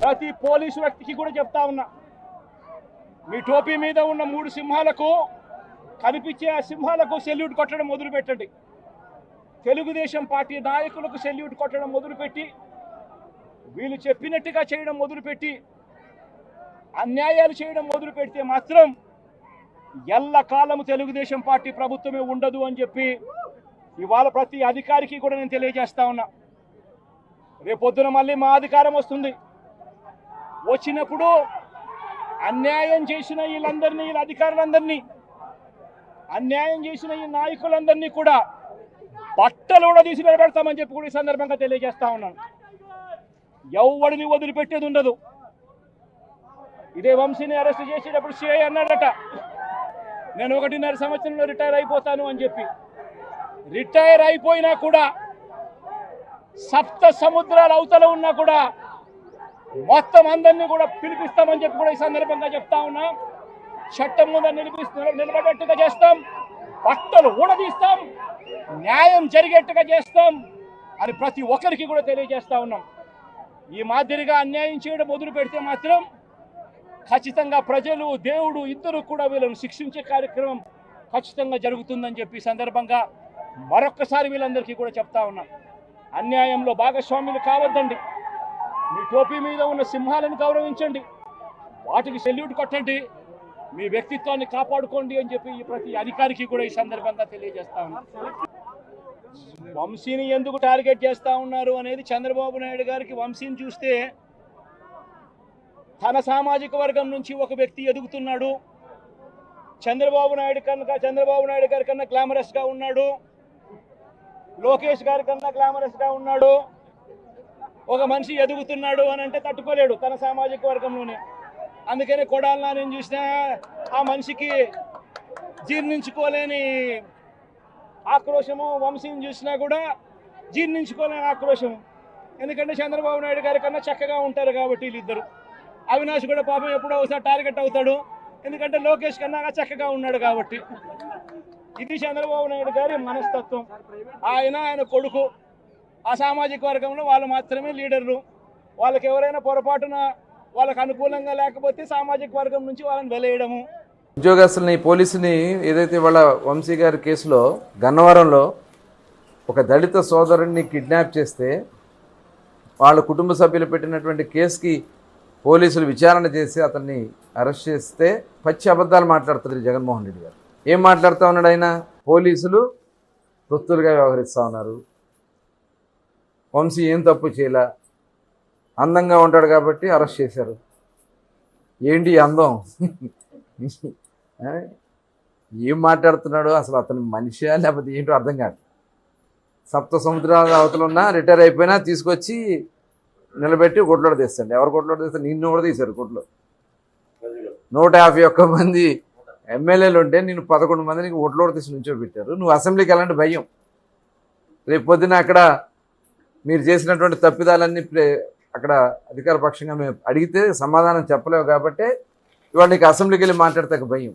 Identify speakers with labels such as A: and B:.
A: ప్రతి పోలీసు వ్యక్తికి కూడా చెప్తా ఉన్నా, మీ టోపీ మీద ఉన్న 3 సింహాలకు కనిపించే ఆ సింహాలకు సెల్యూట్ కొట్టడం మొదలుపెట్టండి. తెలుగుదేశం పార్టీ నాయకులకు సెల్యూట్ కొట్టడం మొదలుపెట్టి, వీళ్ళు చెప్పినట్టుగా చేయడం మొదలుపెట్టి, అన్యాయాలు చేయడం మొదలు పెడితే మాత్రం ఎల్లకాలము తెలుగుదేశం పార్టీ ప్రభుత్వమే ఉండదు అని చెప్పి ఇవాళ ప్రతి అధికారికి కూడా నేను తెలియజేస్తా ఉన్నా. రేపొద్దున మళ్ళీ మా అధికారం వస్తుంది. వచ్చినప్పుడు అన్యాయం చేసిన వీళ్ళందరినీ, వీళ్ళ అధికారులందరినీ, అన్యాయం చేసిన ఈ నాయకులందరినీ కూడా బట్టలు కూడా తీసి నిలబెడతామని చెప్పి కూడా ఈ సందర్భంగా తెలియజేస్తా ఉన్నాను. ఎవడిని వదిలిపెట్టేది ఉండదు. ఇదే వంశీని అరెస్ట్ చేసేటప్పుడు సిఐ అన్నాడట, నేను 1.5 సంవత్సరంలో రిటైర్ అయిపోతాను అని చెప్పి. రిటైర్ అయిపోయినా కూడా, సప్త సముద్రాల అవతల ఉన్నా కూడా మొత్తం అందరినీ కూడా పిలిపిస్తామని చెప్పి కూడా ఈ సందర్భంగా చెప్తా ఉన్నా. చట్టం ముందు నిలబడేట్టుగా చేస్తాం, బట్టలు ఊడదీస్తాం, న్యాయం జరిగేట్టుగా చేస్తాం అని ప్రతి ఒక్కరికి కూడా తెలియజేస్తా ఉన్నాం. ఈ మాదిరిగా అన్యాయం చేయడం మొదలు పెడితే మాత్రం ఖచ్చితంగా ప్రజలు, దేవుడు ఇద్దరు కూడా వీళ్ళను శిక్షించే కార్యక్రమం ఖచ్చితంగా జరుగుతుందని చెప్పి సందర్భంగా మరొక్కసారి వీళ్ళందరికీ కూడా చెప్తా ఉన్నాం. అన్యాయంలో భాగస్వాములు కావద్దండి. మీ టోపీ మీద ఉన్న సింహాలను గౌరవించండి, వాటికి సెల్యూట్ కొట్టండి, మీ వ్యక్తిత్వాన్ని కాపాడుకోండి అని చెప్పి ఈ ప్రతి అధికారికి కూడా ఈ సందర్భంగా తెలియజేస్తా ఉన్నాం. వంశీని ఎందుకు టార్గెట్ చేస్తా ఉన్నారు అనేది చంద్రబాబు నాయుడు గారికి వంశీని చూస్తే తన సామాజిక వర్గం నుంచి ఒక వ్యక్తి ఎదుగుతున్నాడు. చంద్రబాబు నాయుడు గారి కన్నా గ్లామరస్గా ఉన్నాడు, లోకేష్ గారి కన్నా గ్లామరస్గా ఉన్నాడు. ఒక మనిషి ఎదుగుతున్నాడు అని అంటే తట్టుకోలేడు తన సామాజిక వర్గంలోనే. అందుకని కొడాలి నాని చూసినా ఆ మనిషికి జీర్ణించుకోలేని ఆక్రోశము, వంశీని చూసినా కూడా జీర్ణించుకోలేని ఆక్రోశము. ఎందుకంటే చంద్రబాబు నాయుడు గారి కన్నా చక్కగా ఉంటారు కాబట్టి వీళ్ళిద్దరు. అవినాష్ కూడా పాపం ఎప్పుడో ఒకసారి టార్గెట్ అవుతాడు, ఎందుకంటే లోకేష్ కన్నా చక్కగా ఉన్నాడు కాబట్టి. ఇది చంద్రబాబు నాయుడు గారి మనస్తత్వం. ఆయన కొడుకు, ఆ సామాజిక వర్గంలో వాళ్ళు మాత్రమే లీడర్లు. వాళ్ళకి ఎవరైనా పొరపాటున వాళ్ళకు అనుకూలంగా లేకపోతే సామాజిక వర్గం నుంచి వాళ్ళని వెలేయడము.
B: ఉద్యోగస్తుల్ని, పోలీసుని ఏదైతే వాళ్ళ వంశీ గారి కేసులో గన్నవరంలో ఒక దళిత సోదరుడిని కిడ్నాప్ చేస్తే వాళ్ళ కుటుంబ సభ్యులు పెట్టినటువంటి కేసుకి పోలీసులు విచారణ చేసి అతన్ని అరెస్ట్ చేస్తే పచ్చి అబద్ధాలు మాట్లాడుతారు జగన్మోహన్ రెడ్డి గారు. ఏం మాట్లాడుతూ ఉన్నాడు ఆయన? పోలీసులు తొత్తులుగా వ్యవహరిస్తూ ఉన్నారు, వంశీ ఏం తప్పు చేయలే, అందంగా ఉంటాడు కాబట్టి అరెస్ట్ చేశారు. ఏంటి అందం? ఏం మాట్లాడుతున్నాడు అసలు? అతను మనిషా లేకపోతే ఏంటో అర్థం కాదు. సప్త సముద్రాల అవతలున్నా రిటైర్ అయిపోయినా తీసుకొచ్చి నిలబెట్టి కొట్లాడు తీస్తాడు. ఎవరు కొట్లాడు తీస్తారు? నిన్ను కూడా తీశారు కొట్లో. 151 మంది ఎమ్మెల్యేలు ఉంటే నేను 11 మందికి ఓట్లోడు తీసి నుంచోబెట్టారు. నువ్వు అసెంబ్లీకి వెళ్ళాలంటే భయం. రేపు పొద్దున అక్కడ మీరు చేసినటువంటి తప్పిదాలన్నీ అక్కడ అధికార పక్షంగా మేము అడిగితే సమాధానం చెప్పలేవు కాబట్టి ఇవాళ నీకు అసెంబ్లీకి వెళ్ళి మాట్లాడతాక భయం.